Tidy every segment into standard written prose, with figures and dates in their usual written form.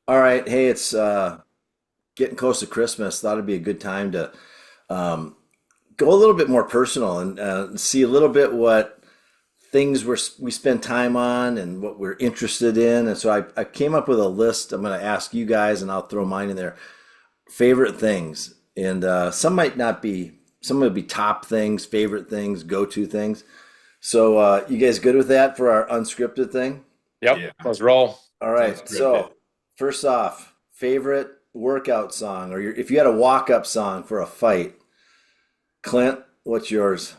All right. Hey, it's getting close to Christmas. Thought it'd be a good time to um, go a little bit more personal and see a little bit what things we spend time on and what we're interested in. And so I came up with a list. I'm going to ask you guys, and I'll throw mine in there. Favorite things, and some might not be. Some would be top things, favorite things, go-to things. So you guys good with that for our unscripted thing? Yep, Yeah, let's roll. All sounds right. good. So first off, favorite workout song, or if you had a walk-up song for a fight, Clint, what's yours?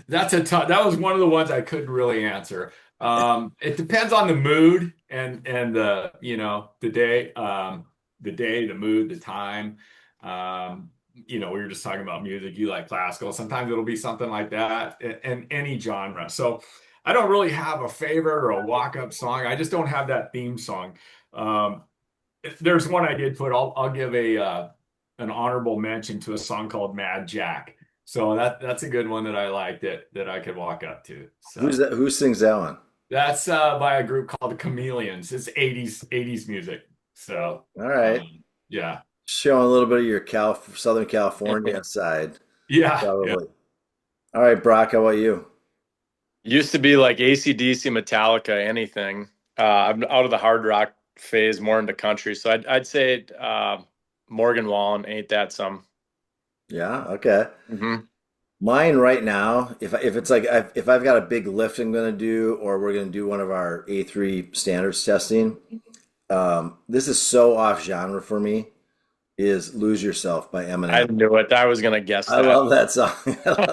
That's a tough. That was one of the ones I couldn't really answer. It depends on the mood and the day, the mood, the time. We were just talking about music. You like classical. Sometimes it'll be something like that, and any genre. So I don't really have a favorite or a walk-up song. I just don't have that theme song. Um, there's one I did put. I'll give a an honorable mention to a song called Mad Jack. So that's a good one that I liked that I could walk up to. Who's So that? Who sings that one? that's by a group called the Chameleons. It's 80s music. So All right. yeah. Showing a little bit of your Southern California side, Yeah, yeah. probably. All right, Brock, how about you? Used to be like AC/DC, Metallica, anything. I'm out of the hard rock phase, more into country. So I'd say Morgan Wallen, Ain't That Some? Yeah, okay. Hmm. Mine right now, if it's like if I've got a big lift I'm going to do, or we're going to do one of our A3 standards testing, this is so off genre for me, is "Lose Yourself" by I Eminem. knew it. I was gonna guess I that. love that song. I love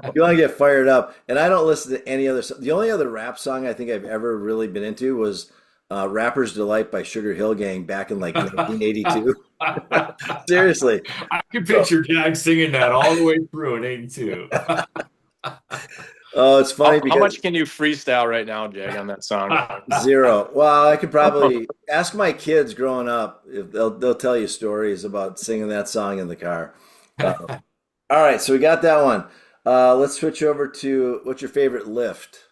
it. You want to get fired up, and I don't listen to any other. The only other rap song I think I've ever really been into was "Rapper's Delight" by Sugar Hill Gang back in like 1982. Seriously. I can So, picture Jack singing that all the way through in 82. oh, it's funny How because much can you freestyle right now, Jag, on that song? zero. Well, I could probably ask my kids growing up if they'll tell you stories about singing that song in the car. All right, so we got that one. Let's switch over to what's your favorite lift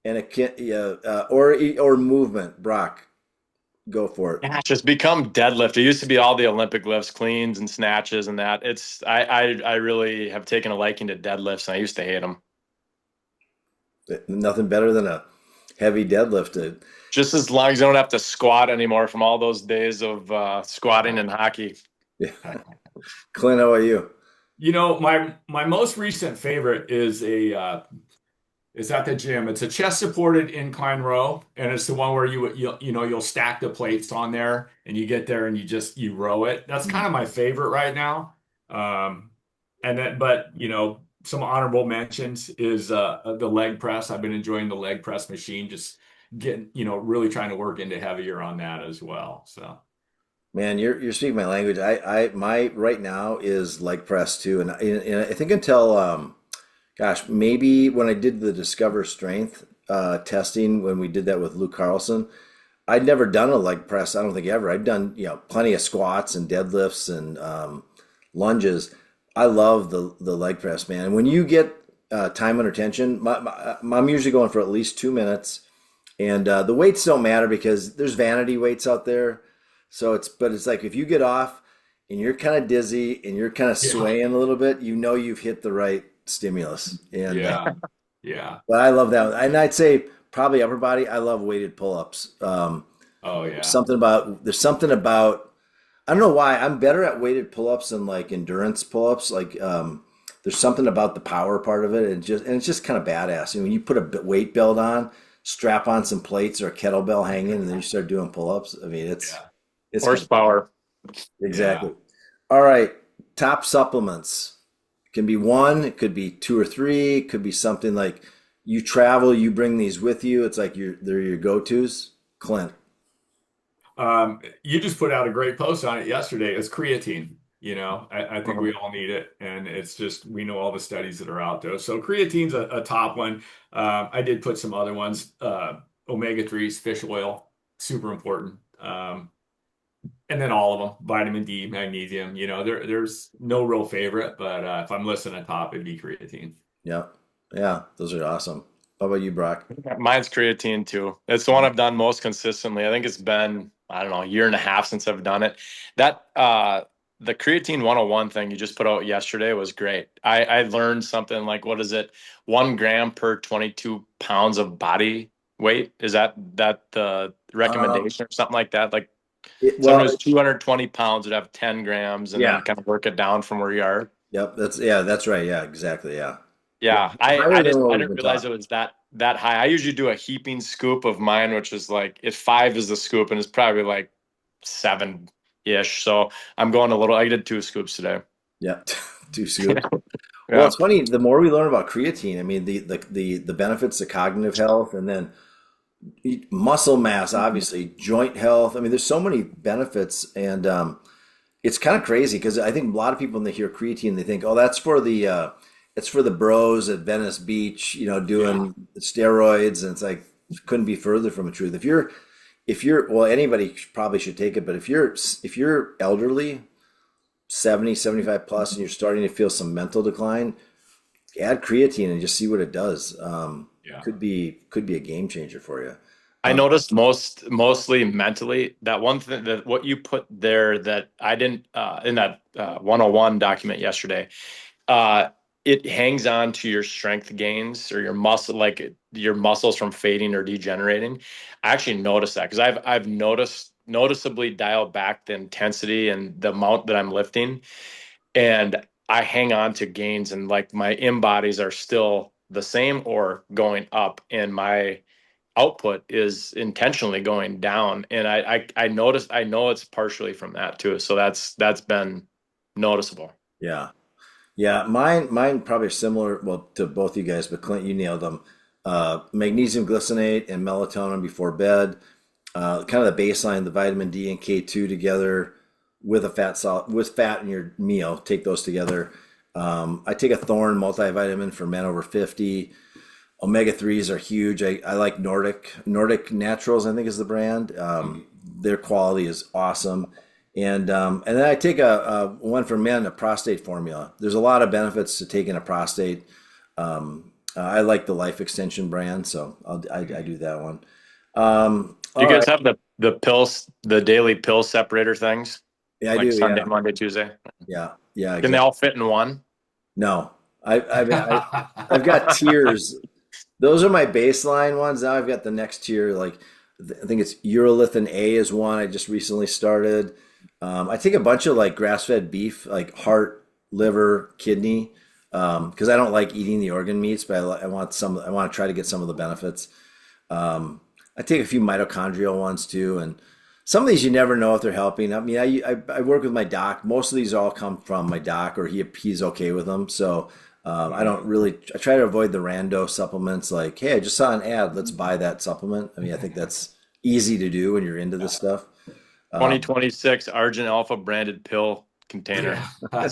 and a yeah, or movement. Brock, go for it. Yeah, it's just become deadlift. It used to be all the Olympic lifts, cleans and snatches and that. I really have taken a liking to deadlifts and I used to hate them. Nothing better than a heavy deadlift. Just as long as you don't have to squat anymore from all those days of squatting in hockey. Yeah. Clint, how about you? My most recent favorite is at the gym. It's a chest supported incline row, and it's the one where you'll stack the plates on there, and you get there and you row it. That's kind of my favorite right now. Um, and then, but some honorable mentions is the leg press. I've been enjoying the leg press machine, just getting really trying to work into heavier on that as well. So Man, you're speaking my language. I my right now is leg press too, and I think until gosh, maybe when I did the Discover Strength testing when we did that with Luke Carlson, I'd never done a leg press. I don't think ever. I'd done plenty of squats and deadlifts and lunges. I love the leg press, man. And when you get time under tension, I'm usually going for at least 2 minutes, and the weights don't matter because there's vanity weights out there. So it's like if you get off and you're kind of dizzy and you're kind of yeah, swaying a little bit, you know you've hit the right stimulus. And yeah, yeah. but I love that, and I'd say probably upper body. I love weighted pull-ups. Oh There's yeah. something about I don't know why I'm better at weighted pull-ups than like endurance pull-ups. Like there's something about the power part of it, and it's just kind of badass. When you put a weight belt on, strap on some plates or a kettlebell hanging, and then you start doing pull-ups. I mean, Yeah. it's kind of Horsepower. Yeah. exactly. All right, top supplements. It can be one, it could be two or three, it could be something like you travel, you bring these with you. It's like they're your go-tos. Clint. You just put out a great post on it yesterday. It's creatine. I think Mhm. we all need it, and it's just we know all the studies that are out there. So creatine's a top one. I did put some other ones. Omega threes, fish oil, super important. And then all of them, vitamin D, magnesium. There's no real favorite, but if I'm listing a top, it'd be creatine. Yeah. Yeah, those are awesome. How about you, Brock? Mine's creatine too. It's the one I've done most consistently. I think it's been I don't know, a year and a half since I've done it. That the creatine 101 thing you just put out yesterday was great. I learned something like, what is it? 1 gram per 22 pounds of body weight. Is that the Um, recommendation or something like that? Like someone well, who's 220 pounds would have 10 grams and yeah, then kind of work it down from where you are. yep, that's right. Yeah, exactly. Yeah, yeah, Yeah, I higher I than didn't what I we've didn't been realize taught. it was that high. I usually do a heaping scoop of mine, which is like if 5 is the scoop, and it's probably like 7-ish. So I'm going a little. I did 2 scoops today. Yeah, two scoops. Well, Yeah. it's funny. The more we learn about creatine, I mean, the benefits to cognitive health, and then muscle mass, obviously, joint health. I mean, there's so many benefits, and it's kind of crazy because I think a lot of people when they hear creatine, they think, "Oh, that's for the it's for the bros at Venice Beach, Yeah. doing steroids." And it's like couldn't be further from the truth. If you're well, anybody probably should take it, but if you're elderly, 70, 75 plus, and you're starting to feel some mental decline, add creatine and just see what it does. Yeah. Could be a game changer for you. I Um, noticed mostly mentally that one thing that what you put there that I didn't in that 101 document yesterday. uh it hangs on to your strength gains or your muscle, like your muscles from fading or degenerating. I actually noticed that because I've noticeably dialed back the intensity and the amount that I'm lifting, and I hang on to gains, and like my in bodies are still the same or going up, and my output is intentionally going down. And I noticed, I know it's partially from that too, so that's been noticeable. yeah. Yeah, mine probably are similar, well, to both you guys, but Clint, you nailed them. Magnesium glycinate and melatonin before bed. Kind of the baseline, the vitamin D and K2 together with a with fat in your meal. Take those together. I take a Thorne multivitamin for men over 50. Omega 3s are huge. I like Nordic Naturals, I think is the brand. Their quality is awesome. And then I take a one for men, a prostate formula. There's a lot of benefits to taking a prostate. I like the Life Extension brand, so I do that one. Do you All guys right. have the pills, the daily pill separator things, Yeah, I like do. Sunday, Yeah. Monday, Tuesday? Yeah. Yeah, Can they exactly. all fit in one? No, I've got tiers. Those are my baseline ones. Now I've got the next tier. Like I think it's urolithin A is one I just recently started. I take a bunch of like grass-fed beef, like heart, liver, kidney, because I don't like eating the organ meats, but I want some. I want to try to get some of the benefits. I take a few mitochondrial ones too, and some of these you never know if they're helping. I mean, I work with my doc. Most of these all come from my doc, or he's okay with them. So I don't really. I try to avoid the rando supplements. Like, hey, I just saw an ad. Let's buy that supplement. I mean, I think that's easy to do when you're into this stuff. Um, 2026 Argent Alpha branded pill container. Yeah.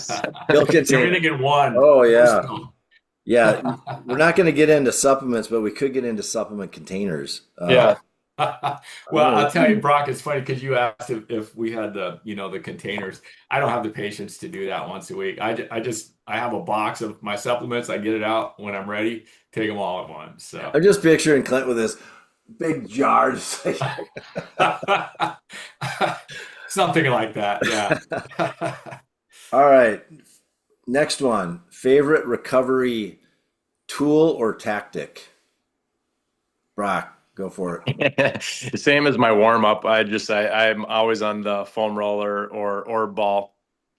Pill container. Everything in one. Oh First yeah, pill. yeah. We're not going to get into supplements, but we could get into supplement containers. Yeah. Well, I'll tell you, Brock, it's funny because you asked if we had the containers. I don't have the patience to do that once a week. I have a box of my supplements. I get it out when I'm ready, take them all at once. So I'm just picturing Clint with this big jar. Just like, something like that. Yeah. all right, next one. Favorite recovery tool or tactic? Brock, go for it. Same as my warm up. I'm always on the foam roller or ball.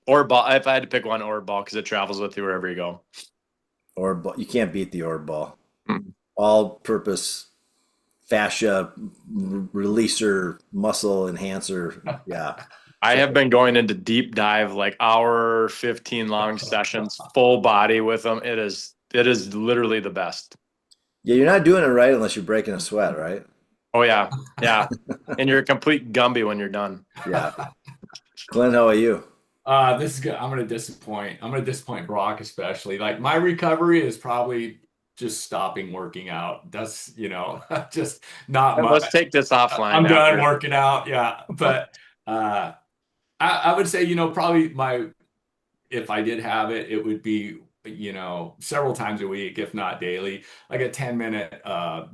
Or ball. If I had to pick one, or ball, because it travels with you wherever you go. Orb ball. You can't beat the orb ball. Mm. All-purpose fascia releaser, muscle enhancer. Yeah. I have been going into deep dive, like hour 15 long sessions, full body with them. It is literally the best. Yeah, you're not doing it right unless you're breaking a sweat, right? Oh yeah. Yeah. And you're a complete Gumby when you're done. Yeah. Clint, how are you? This is good. I'm gonna disappoint. I'm gonna disappoint Brock, especially. Like my recovery is probably just stopping working out. That's, just not And my. let's take this offline I'm done after. working out. Yeah, but uh, I would say, probably if I did have it, it would be, several times a week, if not daily, like a 10-minute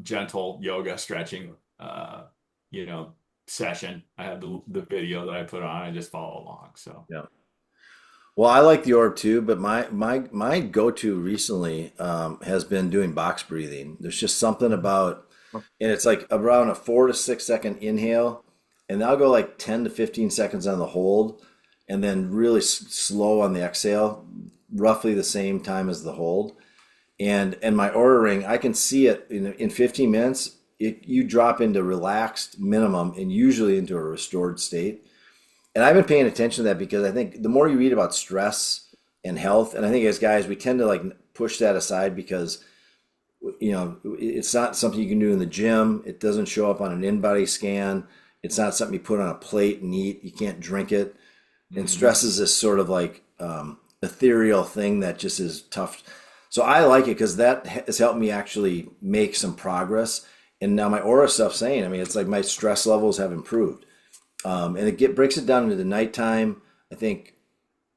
gentle yoga stretching, you know, session. I have the video that I put on. I just follow along. So Yeah. Well, I like the orb too, but my go-to recently has been doing box breathing. There's just something about, and it's like around a 4 to 6 second inhale, and I'll go like 10 to 15 seconds on the hold, and then really slow on the exhale, roughly the same time as the hold. And my aura ring, I can see it in 15 minutes. You drop into relaxed minimum and usually into a restored state. And I've been paying attention to that because I think the more you read about stress and health, and I think as guys, we tend to like push that aside because, it's not something you can do in the gym. It doesn't show up on an in-body scan. It's not something you put on a plate and eat. You can't drink it. And stress is this sort of like ethereal thing that just is tough. So I like it because that has helped me actually make some progress. And now my aura stuff's saying, I mean, it's like my stress levels have improved. And it breaks it down into the nighttime. I think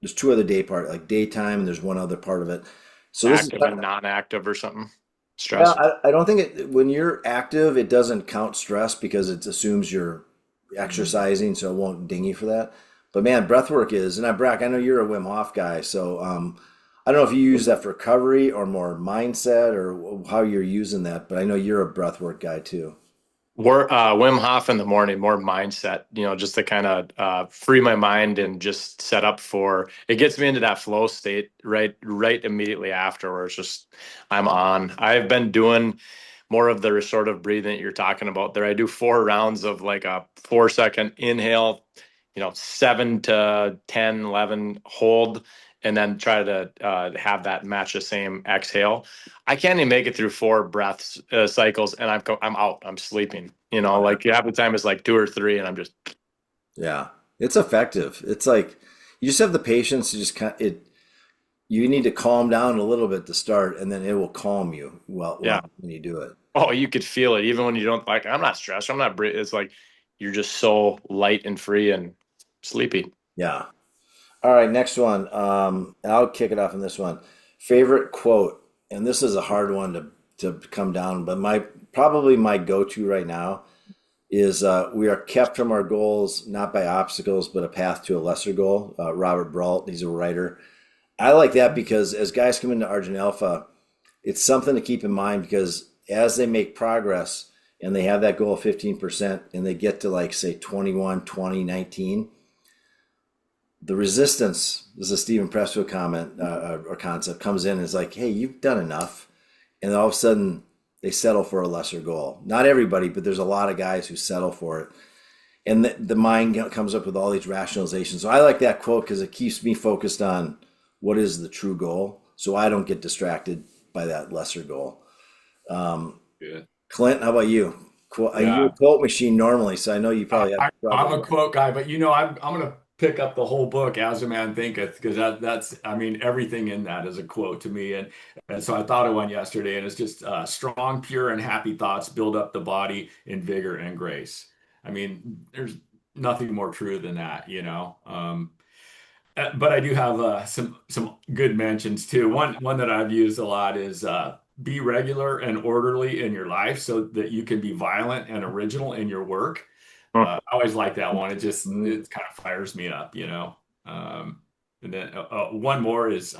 there's two other day part, like daytime, and there's one other part of it. So this is Active and non-active or something. yeah, Stress. I don't think when you're active, it doesn't count stress because it assumes you're exercising, so it won't ding you for that. But man, breath work is, and Brack, I know you're a Wim Hof guy, so I don't know if you use that for recovery or more mindset or how you're using that, but I know you're a breath work guy too. Wim Hof in the morning, more mindset, just to kind of free my mind and just set up for it gets me into that flow state right immediately afterwards. Just I'm on. I've been doing more of the restorative breathing that you're talking about there. I do 4 rounds of like a 4 second inhale, 7 to 10, 11 hold, and then try to have that match the same exhale. I can't even make it through 4 breaths cycles, and I'm out. I'm sleeping. Like half the time it's like 2 or 3, and I'm just Yeah, it's effective. It's like you just have the patience to just you need to calm down a little bit to start, and then it will calm you yeah. when you do it. Oh, you could feel it even when you don't like. I'm not stressed. I'm not. It's like you're just so light and free and sleepy. Yeah. All right, next one. I'll kick it off in this one. Favorite quote, and this is a hard one to come down, but probably my go-to right now is we are kept from our goals not by obstacles, but a path to a lesser goal. Robert Brault, he's a writer. I like that because as guys come into Argent Alpha, it's something to keep in mind because as they make progress and they have that goal of 15% and they get to like say 21, 20, 19, the resistance, this is a Stephen Pressfield comment or concept, comes in and is like, hey, you've done enough. And all of a sudden they settle for a lesser goal. Not everybody, but there's a lot of guys who settle for it. And the mind comes up with all these rationalizations. So I like that quote because it keeps me focused on what is the true goal. So I don't get distracted by that lesser goal. good. Clint, how about you? You're Yeah. a quote machine normally, so I know you probably have I'm a trouble. quote guy, but I'm gonna pick up the whole book, As a Man Thinketh, because that's I mean everything in that is a quote to me, and so I thought of one yesterday, and it's just strong, pure, and happy thoughts build up the body in vigor and grace. I mean, there's nothing more true than that. But I do have some good mentions too. One that I've used a lot is be regular and orderly in your life so that you can be violent and original in your work. I always like that one. Mm, It kind of fires me up. Um, and then one more is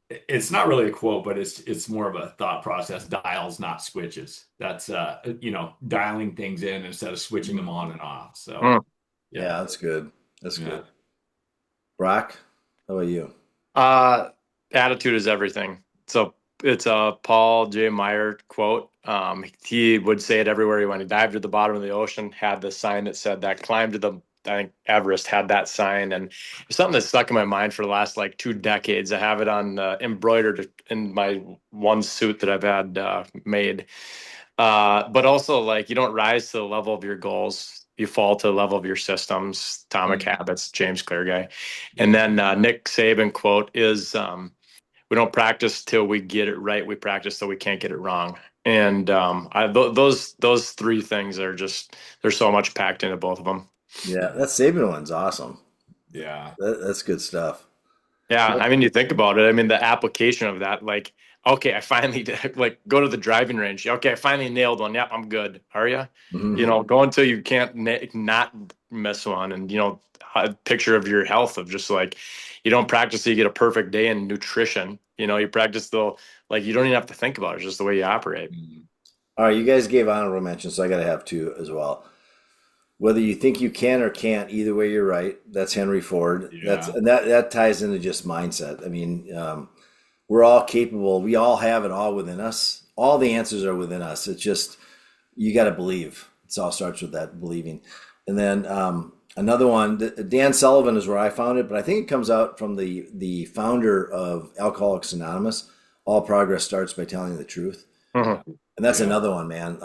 it's not really a quote, but it's more of a thought process. Dials, not switches. That's dialing things in instead of switching them on and off. So Mm. yeah, yeah, that's good. That's yeah. good. Brock, how about you? Uh, Attitude is everything. So it's a Paul J. Meyer quote. He would say it everywhere he went. He dived to the bottom of the ocean, had the sign that said that. Climbed to I think Everest had that sign, and it's something that's stuck in my mind for the last like 2 decades. I have it on embroidered in my one suit that I've had made. But also, like, you don't rise to the level of your goals. You fall to the level of your systems. Atomic Habits, James Clear guy. And then Nick Saban quote is, "We don't practice till we get it right. We practice till we can't get it wrong." And those 3 things are just there's so much packed into both of them. Yeah, that Saban one's awesome. Yeah. That's good stuff. Yeah, I mean, you think about it. I mean, the application of that, like Okay, I finally did, like go to the driving range. Okay, I finally nailed one. Yep, I'm good. Are you? Mhm. Go until you can't not miss one, and a picture of your health of just like you don't practice, so you get a perfect day in nutrition. You practice the like you don't even have to think about it. It's just the way you operate. All right, you guys gave honorable mentions, so I got to have two as well. Whether you think you can or can't, either way, you're right. That's Henry Ford. Yeah. That ties into just mindset. I mean, we're all capable. We all have it all within us. All the answers are within us. It's just you got to believe. It all starts with that believing. And then another one, Dan Sullivan is where I found it, but I think it comes out from the founder of Alcoholics Anonymous. All progress starts by telling the truth. Mhm. And that's Yeah. another one, man.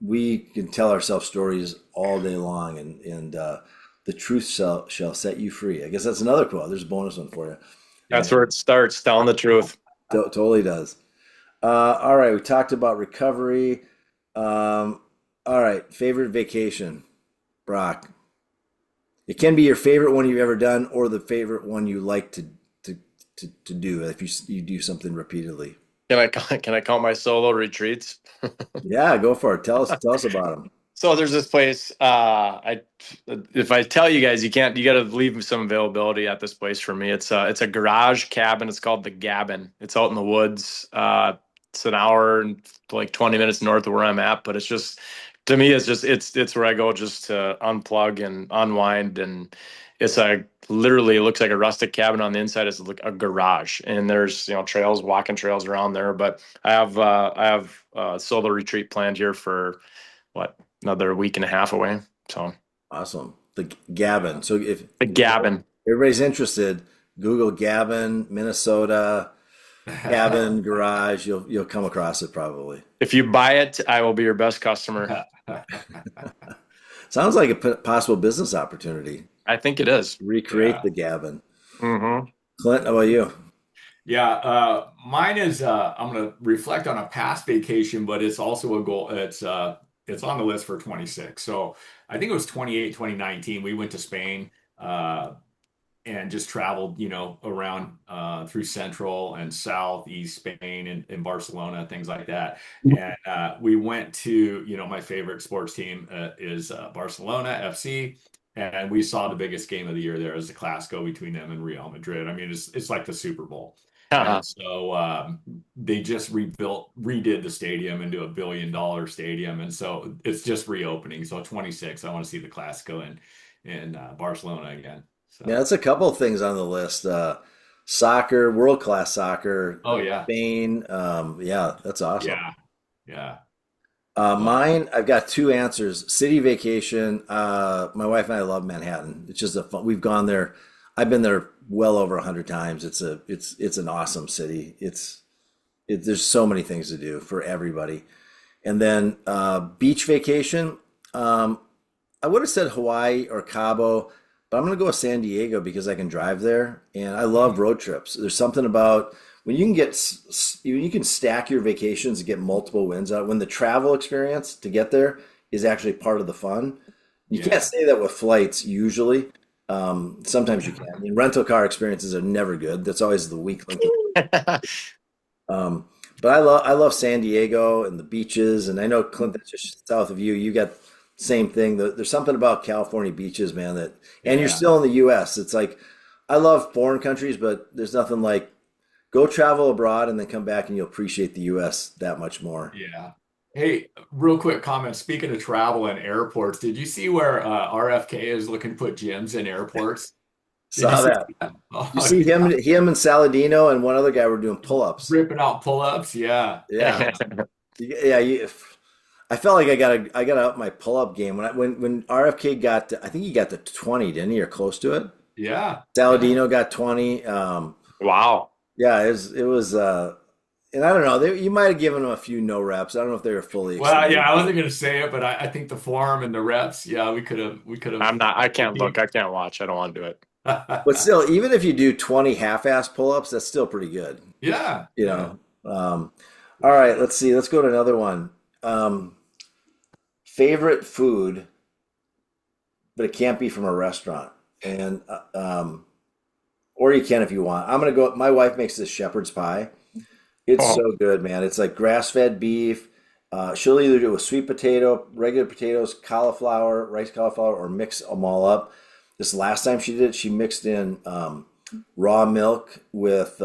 We can tell ourselves stories all day long, and the truth shall set you free. I guess that's another quote. There's a bonus one for you. That's where it starts, telling the truth. Totally does. All right, we talked about recovery. All right, favorite vacation, Brock. It can be your favorite one you've ever done, or the favorite one you like to do if you do something repeatedly. Can I count my solo retreats? Yeah, go for it. Tell us about them. So there's this place. If I tell you guys, you can't. You got to leave some availability at this place for me. It's a garage cabin. It's called the Gabbin. It's out in the woods. It's an hour and like 20 minutes north of where I'm at. But it's just to me, it's where I go just to unplug and unwind. And it's literally it looks like a rustic cabin on the inside. It's like a garage, and there's trails, walking trails around there. But I have a solo retreat planned here for what, another week and a half away. So Awesome. The Gavin. So the Gabbin. everybody's interested, Google Gavin, Minnesota, Gavin Garage. You'll come across it probably. If you buy it, I will be your best customer. Sounds like a possible business opportunity. I think it is. Recreate Yeah. the Gavin. Mm-hmm. Clint, how about you? Yeah, mine is I'm gonna reflect on a past vacation, but it's also a goal. It's on the list for 26. So I think it was 28, 2019. We went to Spain and just traveled, around through central and southeast Spain and Barcelona, things like that. And we went to, my favorite sports team is Barcelona FC. And we saw the biggest game of the year there as the Clasico between them and Real Madrid. I mean, it's like the Super Bowl. And so they just redid the stadium into $1 billion stadium. And so it's just reopening. So 26, I want to see the Clasico in Barcelona again. So. Yeah, that's a couple of things on the list. Soccer, world-class soccer, Oh yeah. Spain. Yeah, that's awesome. Yeah. Yeah. Mine, I've got two answers. City vacation. My wife and I love Manhattan. It's just a fun. We've gone there. I've been there well over 100 times. It's an awesome city. There's so many things to do for everybody. And then beach vacation. I would have said Hawaii or Cabo, but I'm gonna go with San Diego because I can drive there, and I love road trips. There's something about when you can you can stack your vacations and get multiple wins out. When the travel experience to get there is actually part of the fun. You Yeah. can't say that with flights usually. Sometimes you can. I mean, rental car experiences are never good. That's always the weak link. But I love San Diego and the beaches, and I know Clint, that's just south of you. You got same thing. There's something about California beaches, man. And you're Yeah. still in the U.S. It's like I love foreign countries, but there's nothing like go travel abroad and then come back and you'll appreciate the U.S. that much more. Yeah. Hey, real quick comment. Speaking of travel and airports, did you see where RFK is looking to put gyms in airports? Did you Saw see that. that? Oh, You see him and Saladino and one other guy were doing pull-ups. ripping out pull-ups. Yeah. Yeah, yeah. I felt like I got to up my pull-up game when RFK got I think he got to 20, didn't he, or close to it? Yeah. Saladino got 20. Wow. Yeah, it was and I don't know, you might have given him a few no reps. I don't know if they were fully Well, extended. yeah, I wasn't gonna say it, but I think the form and the reps, yeah, we could have I can't look. I can't watch. I don't want to do it. But still, even if you do 20 half-ass pull-ups, that's still pretty good. Yeah. You know. All right, let's see. Let's go to another one. Favorite food, but it can't be from a restaurant. And or you can if you want. I'm gonna go. My wife makes this shepherd's pie, It's Oh, so good, man. It's like grass-fed beef. She'll either do a sweet potato, regular potatoes, cauliflower, rice cauliflower, or mix them all up. This last time she did it, she mixed in raw milk with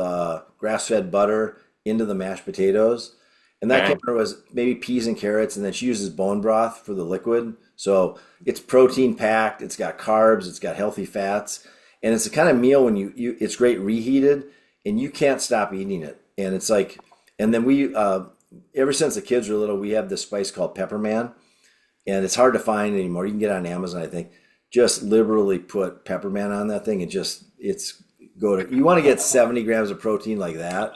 grass-fed butter into the mashed potatoes. And that dang. camera was maybe peas and carrots, and then she uses bone broth for the liquid. So it's protein packed, it's got carbs, it's got healthy fats, and it's the kind of meal when it's great reheated, and you can't stop eating it. And it's like, and then ever since the kids were little, we have this spice called Pepperman, and it's hard to find anymore. You can get it on Amazon, I think. Just liberally put Pepperman on that thing, and you want to get 70 grams of protein like that.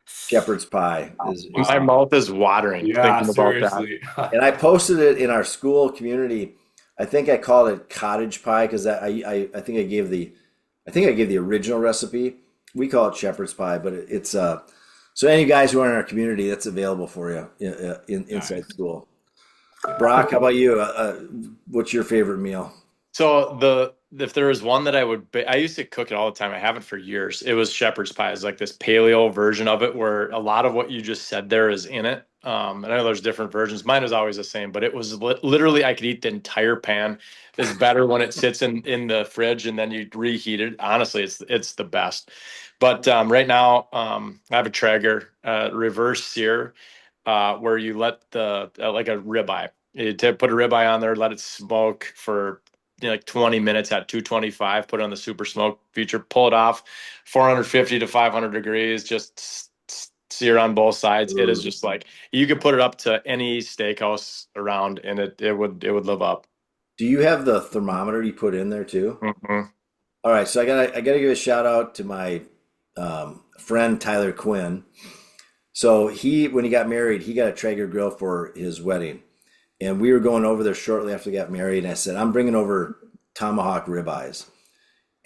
Shepherd's pie is My mouth is watering Yeah, thinking about that. seriously. and I posted it in our school community. I think I called it cottage pie because I think I gave the original recipe. We call it shepherd's pie, but it's so any guys who are in our community, that's available for you inside Nice. school. Brock, how about you? What's your favorite meal? So if there was one that I used to cook it all the time. I haven't for years. It was shepherd's pie. It's like this paleo version of it where a lot of what you just said there is in it. And I know there's different versions. Mine was always the same, but it was literally I could eat the entire pan. It's better when it sits in the fridge and then you reheat it. Honestly, it's the best. But right now, I have a Traeger reverse sear where you let like a ribeye. Put a ribeye on there, let it smoke for like 20 minutes at 225, put it on the super smoke feature, pull it off 450 to 500 degrees, just sear on both sides. It is just like you could put it up to any steakhouse around and it would live up. Do you have the thermometer you put in there too? Mhm. All right, so I gotta give a shout out to my friend Tyler Quinn. So when he got married, he got a Traeger grill for his wedding. And we were going over there shortly after we got married. And I said, I'm bringing over tomahawk ribeyes.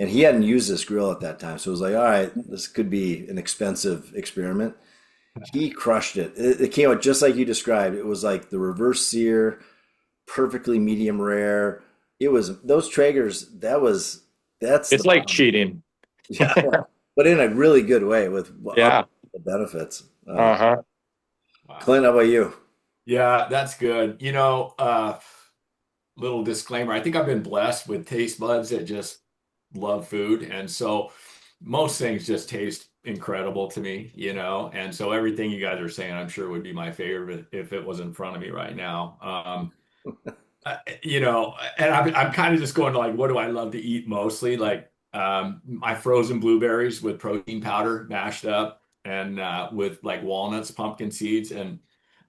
And he hadn't used this grill at that time. So it was like, all right, this could be an expensive experiment. He crushed it. It came out just like you described. It was like the reverse sear, perfectly medium rare. It was those Traegers, that's the It's like bomb. cheating. Yeah. But in a really good way with Yeah. the benefits. Uh-huh. Wow. Clint, how about you? Yeah, that's good. Little disclaimer. I think I've been blessed with taste buds that just love food. And so most things just taste incredible to me, And so everything you guys are saying, I'm sure would be my favorite if it was in front of me right now. And I'm kind of just going to like, what do I love to eat mostly? Like my frozen blueberries with protein powder mashed up and with like walnuts, pumpkin seeds, and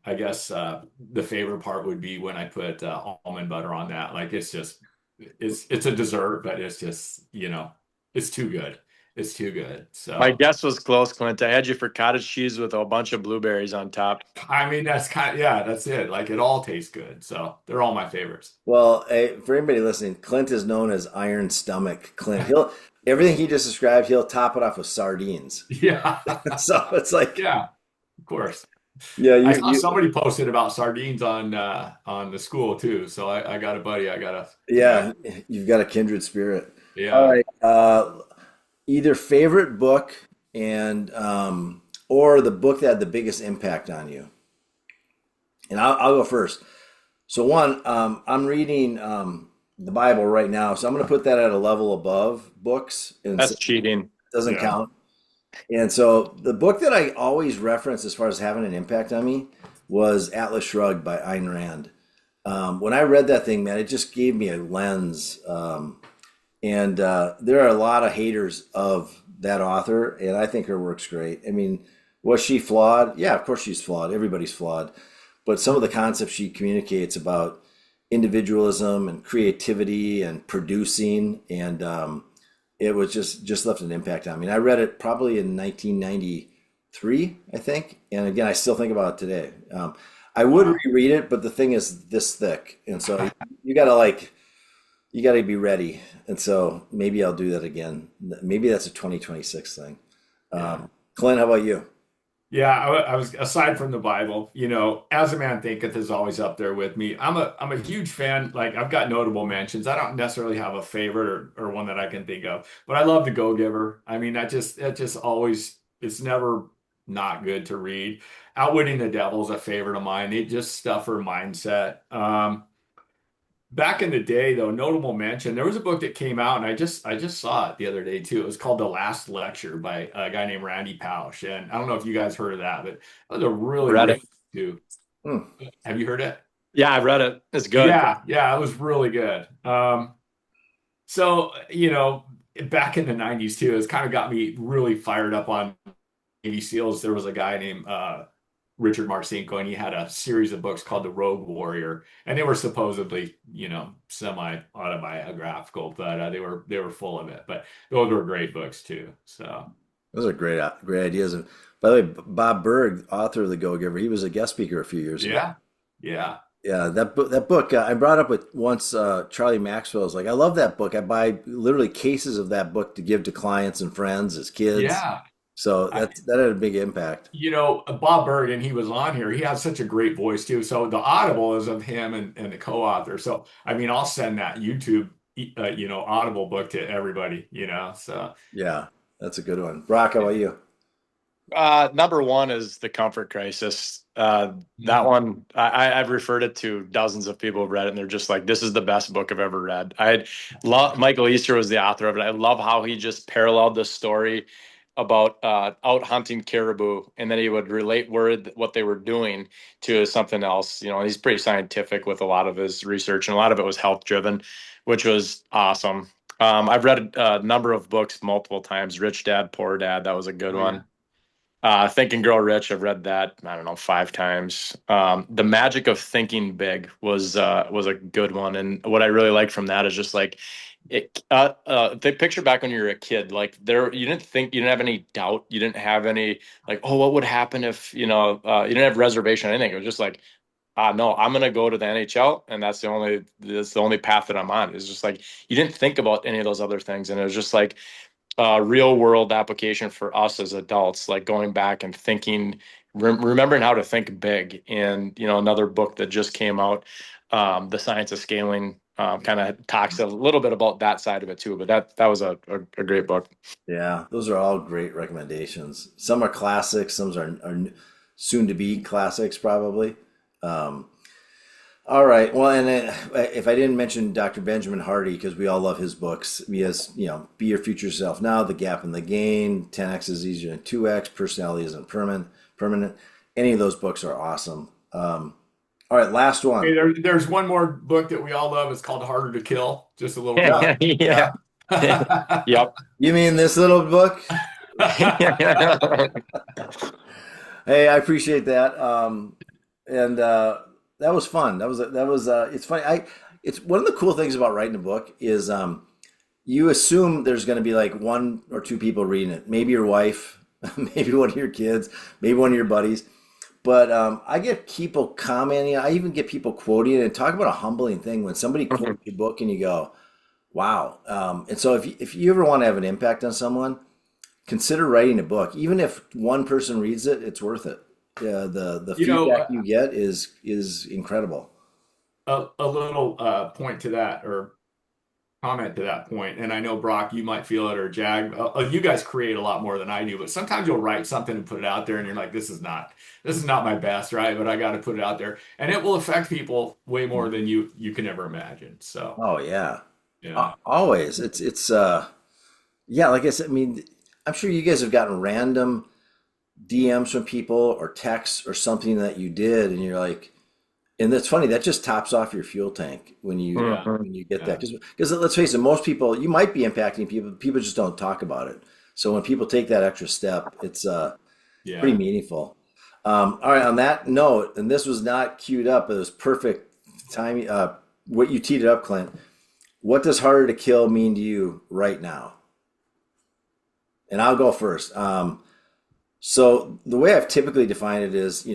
I guess the favorite part would be when I put almond butter on that. Like it's a dessert, but it's just it's too good. It's too good. My So guess was close, Clint. I had you for cottage cheese with a bunch of blueberries on top. I mean that's kind of yeah, that's it. Like it all tastes good. So they're all my favorites. Well, hey, for anybody listening, Clint is known as Iron Stomach Clint. He'll everything he just described, he'll top it off with sardines. Yeah, So it's like, yeah, of course. yeah, I you, saw you somebody posted about sardines on the school too. So I got a buddy. I gotta yeah, you've got a kindred spirit. All yeah. right. Either favorite book and or the book that had the biggest impact on you. And I'll go first. So one, I'm reading the Bible right now, so I'm going to put that at a level above books, and so That's it cheating. doesn't Yeah. count. And so the book that I always reference as far as having an impact on me was Atlas Shrugged by Ayn Rand. When I read that thing, man, it just gave me a lens. And there are a lot of haters of that author, and I think her work's great. I mean, was she flawed? Yeah, of course she's flawed. Everybody's flawed. But some of the concepts she communicates about individualism and creativity and producing, and it was just left an impact on me. And I read it probably in 1993, I think. And again, I still think about it today. I would Wow. reread it, but the thing is this thick, and so you gotta like you got to be ready. And so maybe I'll do that again. Maybe that's a 2026 thing. Yeah. Clint, how about you? Yeah, I was aside from the Bible, as a man thinketh is always up there with me. I'm a huge fan. Like I've got notable mentions. I don't necessarily have a favorite or one that I can think of, but I love The Go Giver. I mean, that just always it's never not good to read. Outwitting the Devil is a favorite of mine. It just stuff her mindset. Back in the day, though, notable mention, there was a book that came out, and I just saw it the other day too. It was called The Last Lecture by a guy named Randy Pausch. And I don't know if you guys heard of that, but that was a really, Read it. too. Hmm. Have you heard it? Yeah, I read it. It's good. Yeah, it was really good. So, back in the 90s too, it's kind of got me really fired up on Navy SEALs. There was a guy named Richard Marcinko, and he had a series of books called The Rogue Warrior, and they were supposedly, semi-autobiographical, but they were full of it. But those were great books too. So Those are great ideas. And by the way, Bob Berg, author of The Go-Giver, he was a guest speaker a few years ago. yeah. Yeah, that book I brought up with once Charlie Maxwell was like, I love that book. I buy literally cases of that book to give to clients and friends as kids. Yeah. So that had a big impact. Bob Berg, and he was on here. He has such a great voice too. So the Audible is of him and the co-author. So I mean, I'll send that YouTube, Audible book to everybody. So Yeah, that's a good one. Brock, how about you? Number one is The Comfort Crisis. That one, I've referred it to dozens of people who've read it, and they're just like, this is the best book I've ever read. Michael Easter was the author of it. I love how he just paralleled the story about out hunting caribou, and then he would relate what they were doing to something else. He's pretty scientific with a lot of his research, and a lot of it was health driven, which was awesome. I've read a number of books multiple times. Rich Dad, Poor Dad, that was a good one. Think and Grow Rich, I've read that, I don't know, 5 times. The Magic of Thinking Big was a good one. And what I really liked from that is just like, the picture back when you were a kid, like you didn't have any doubt. You didn't have any like, oh, what would happen if, you didn't have reservation or anything. It was just like, no, I'm going to go to the NHL, and that's the only path that I'm on. It's just like, you didn't think about any of those other things. And it was just like, real world application for us as adults, like going back and thinking, remembering how to think big. And another book that just came out, The Science of Scaling, kind of talks a little bit about that side of it too. But that was a great book. Yeah, those are all great recommendations. Some are classics, some are soon to be classics probably. All right. Well, and if I didn't mention Dr. Benjamin Hardy, because we all love his books, he has, Be Your Future Self Now, The Gap and the Gain, 10X is Easier than 2X, Personality Isn't Permanent. Any of those books are awesome. All right, last one. Hey, there's one more book that we all love. It's called Harder to Kill. Just a little bit. Yeah. Yep. You mean this little book? Hey, I appreciate that. And that was fun. That was it's funny. It's one of the cool things about writing a book is you assume there's going to be like 1 or 2 people reading it. Maybe your wife, maybe one of your kids, maybe one of your buddies. But I get people commenting. I even get people quoting it and talk about a humbling thing when somebody quotes your book and you go, wow. And so if you ever want to have an impact on someone, consider writing a book. Even if one person reads it, it's worth it. The feedback you get is incredible. A little point to that, or comment to that point, and I know Brock, you might feel it, or Jag, you guys create a lot more than I do, but sometimes you'll write something and put it out there, and you're like, this is not my best, right? But I got to put it out there, and it will affect people way more than you can ever imagine. So. Oh yeah. Yeah. Always. It's yeah, like I said, I mean, I'm sure you guys have gotten random DMs from people or texts or something that you did, and you're like, and that's funny, that just tops off your fuel tank when you get that, because let's face it, most people, you might be impacting people just don't talk about it. So when people take that extra step, it's pretty meaningful. All right, on that note, and this was not queued up, but it was perfect timing. What you teed it up, Clint. What does Harder to Kill mean to you right now? And I'll go first. So the way I've typically defined it is,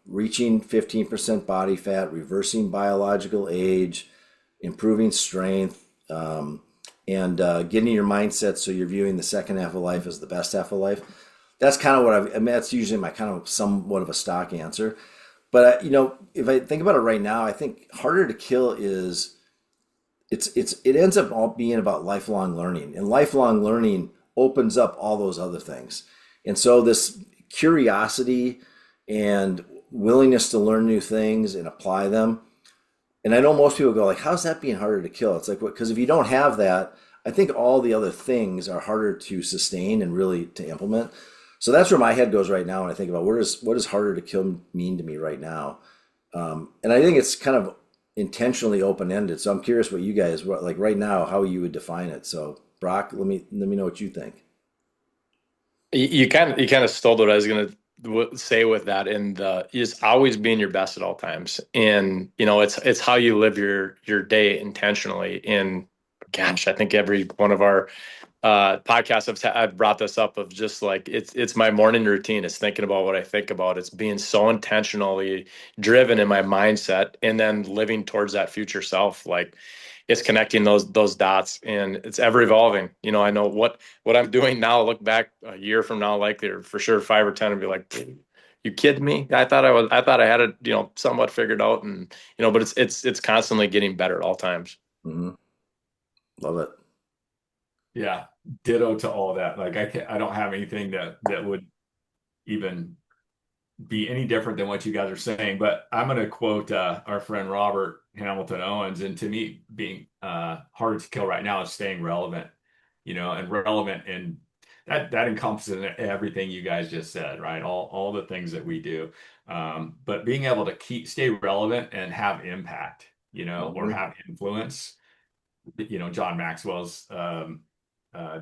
reaching 15% body fat, reversing biological age, improving strength, and getting your mindset so you're viewing the second half of life as the best half of life. That's kind of what that's usually my kind of somewhat of a stock answer. But if I think about it right now, I think Harder to Kill is it ends up all being about lifelong learning, and lifelong learning opens up all those other things. And so this curiosity and willingness to learn new things and apply them. And I know most people go like, how's that being harder to kill? It's like, what? Because if you don't have that, I think all the other things are harder to sustain and really to implement. So that's where my head goes right now when I think about what does harder to kill mean to me right now. And I think it's kind of intentionally open-ended. So I'm curious what you guys, like right now, how you would define it. So Brock, let me know what you think. You kind of stole what I was going to say with that. Is always being your best at all times, and it's how you live your day intentionally. And gosh, I think every one of our podcasts I've brought this up of just like it's my morning routine. It's thinking about what I think about. It's being so intentionally driven in my mindset, and then living towards that future self. Like it's connecting those dots, and it's ever evolving. I know what I'm doing now. Look back a year from now, likely or for sure 5 or 10, and be like, "You kidding me? I thought I had it, somewhat figured out." And but it's constantly getting better at all times. Mm-hmm. Love it. Yeah, ditto to all that. Like I don't have anything that would even be any different than what you guys are saying. But I'm going to quote our friend Robert Hamilton Owens. And to me, being harder to kill right now is staying relevant, and relevant, and that encompasses everything you guys just said, right? All the things that we do, but being able to stay relevant and have impact, or have influence. John Maxwell's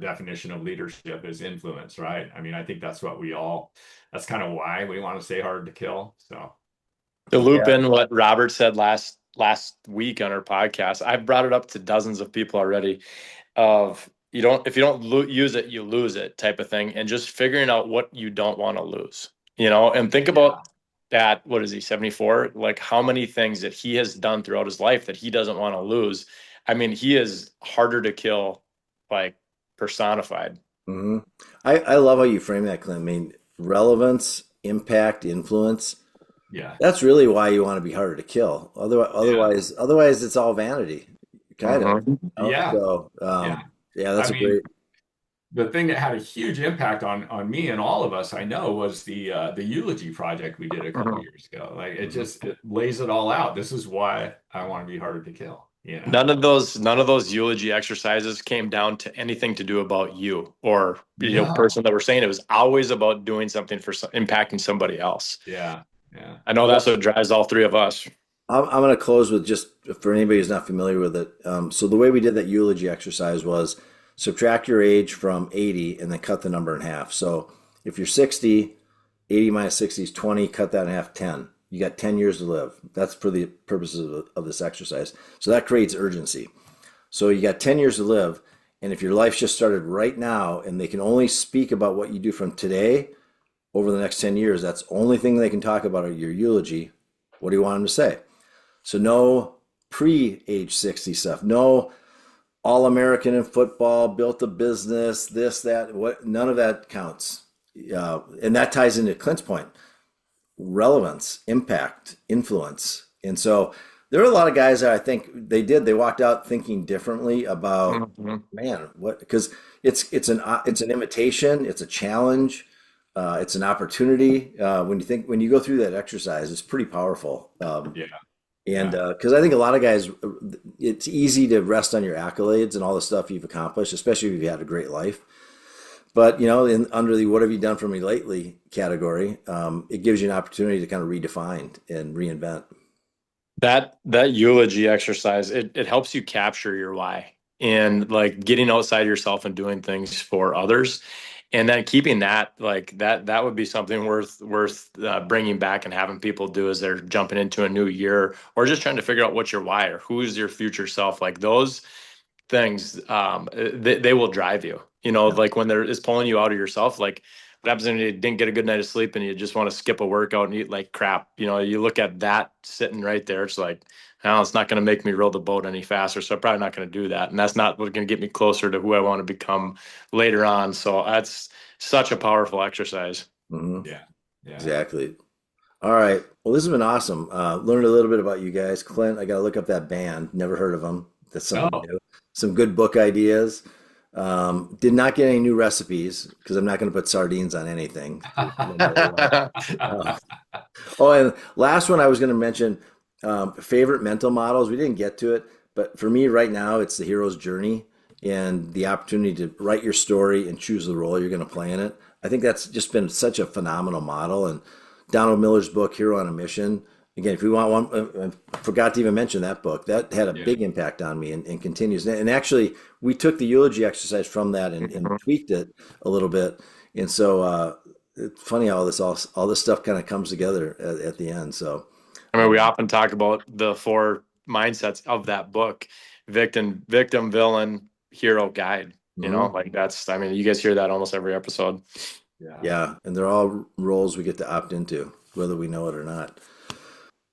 definition of leadership is influence, right? I mean, I think that's that's kind of why we want to stay hard to kill. So to loop in what Robert said last week on our podcast, I've brought it up to dozens of people already of if you don't use it, you lose it type of thing. And just figuring out what you don't want to lose, and think about that. What is he, 74? Like how many things that he has done throughout his life that he doesn't want to lose. I mean, he is harder to kill, like personified. Mm-hmm. I love how you frame that, Clint. I mean, relevance, impact, influence. Yeah, that's really why you want to be harder to kill. Otherwise, it's all vanity, kind of. Yeah. So, that's great. The thing that had a huge impact on me and all of us, I know, was the eulogy project we did a couple years ago. Like it lays it all out. This is why I want to be harder to kill. None of those eulogy exercises came down to anything to do about you or person that we're saying. It was always about doing something for impacting somebody else. Yeah. I know that's what drives all three of us. I'm going to close with just for anybody who's not familiar with it. So the way we did that eulogy exercise was subtract your age from 80 and then cut the number in half. So if you're 60, 80 minus 60 is 20, cut that in half, 10. You got 10 years to live. That's for the purposes of this exercise. So that creates urgency. So you got 10 years to live. And if your life's just started right now and they can only speak about what you do from today over the next 10 years, that's the only thing they can talk about at your eulogy. What do you want them to say? So no pre-age 60 stuff. No All-American in football, built a business, this, that, none of that counts. And that ties into Clint's point. Relevance, impact, influence. And so there are a lot of guys that I think they walked out thinking differently about, man, what, because it's an invitation, it's a challenge, it's an opportunity. When you go through that exercise, it's pretty powerful. And because I think a lot of guys, it's easy to rest on your accolades and all the stuff you've accomplished, especially if you've had a great life. But, under the what have you done for me lately category, it gives you an opportunity to kind of redefine and reinvent. That eulogy exercise, it helps you capture your why and like getting outside yourself and doing things for others. And then keeping that like that would be something worth bringing back and having people do as they're jumping into a new year or just trying to figure out what's your why or who's your future self. Like those things, they will drive you. Like when it's pulling you out of yourself. Like what happens when you didn't get a good night of sleep and you just want to skip a workout and eat like crap? You look at that sitting right there. It's like, oh, it's not going to make me row the boat any faster. So I'm probably not going to do that. And that's not what's going to get me closer to who I want to become later on. So that's such a powerful exercise. Mm-hmm. Yeah, exactly. All right. Well, this has been awesome. Learned a little bit about you guys. Clint, I got to look up that band. Never heard of them. That's something new. Some good book ideas. Did not get any new recipes because I'm not going to put sardines on anything. Oh, and last one I was going to mention, favorite mental models. We didn't get to it, but for me right now, it's the hero's journey and the opportunity to write your story and choose the role you're going to play in it. I think that's just been such a phenomenal model. And Donald Miller's book, Hero on a Mission. Again, if we want one, I forgot to even mention that book. That had a Yeah. big impact on me and continues. And actually, we took the eulogy exercise from that and tweaked it a little bit. And so it's funny how all this stuff kind of comes together at the end. So I mean, we often talk about the 4 mindsets of that book: victim, villain, hero, guide. You know, like that's, I mean, you guys hear that almost every episode. yeah, and they're all roles we get to opt into, whether we know it or not.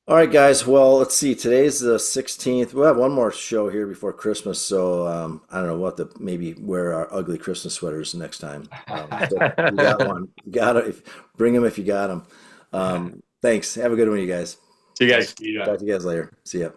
All right, guys. Well, let's see. Today's the 16th. We'll have one more show here before Christmas, so I don't know what the maybe wear our ugly Christmas sweaters next time. So you got one. You got it. Bring them if you got them. Thanks. Have a good one, you guys. See you guys. Yeah. Talk to you guys later. See ya.